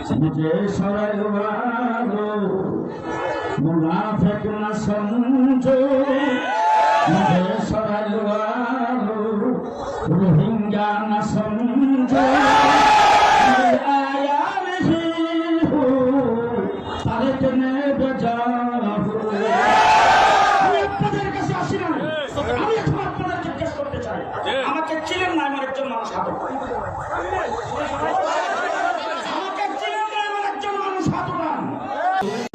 मुझे सरायवालो मुनाफिक न समझो मुझे सरायवालो रोहिंग्या न समझो आया नहीं हो तारीख ने बजा हो আমি আপনাদের কাছে আসি না আমি এখন আপনাদের জিজ্ঞেস করতে চাই আমাকে চিনেন না আমার একজন মানুষ হাত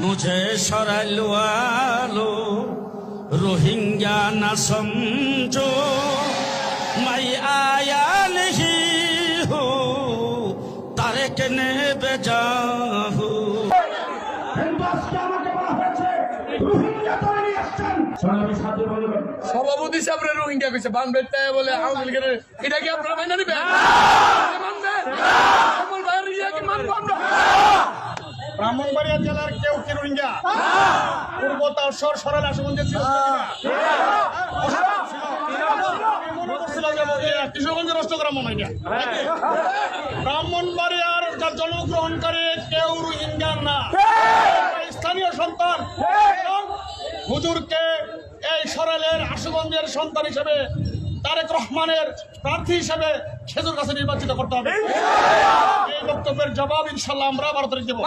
मुझे शरलवालो रोहिंग्या न समझो मैं आया नहीं हूँ तारीख ने बेजा हूँ সভাপতি সাহেব রোহিঙ্গা কইছে বানবেন তাই বলে আওয়ামী লীগের এটা কি আপনারা মাইনা নিবেন মানবেন আমল বাইরে কি মানবো আমরা ব্রাহ্মণবাড়িয়া জেলার কেউ কি রোহিঙ্গা পূর্ব তালসর সরাইল আশুগঞ্জে ছিল কিশোরগঞ্জের অষ্টগ্রাম মনে হয় ব্রাহ্মণবাড়িয়ার জন্মগ্রহণকারী কেউ রোহিঙ্গা না স্থানীয় সন্তান হুজুরকে এই সরাইলের আশুগঞ্জের সন্তান হিসেবে তারেক রহমানের প্রার্থী হিসেবে খেজুর কাছে নির্বাচিত করতে হবে এই বক্তব্যের জবাব ইনশাল্লাহ আমরা 12 তারিখ দেব।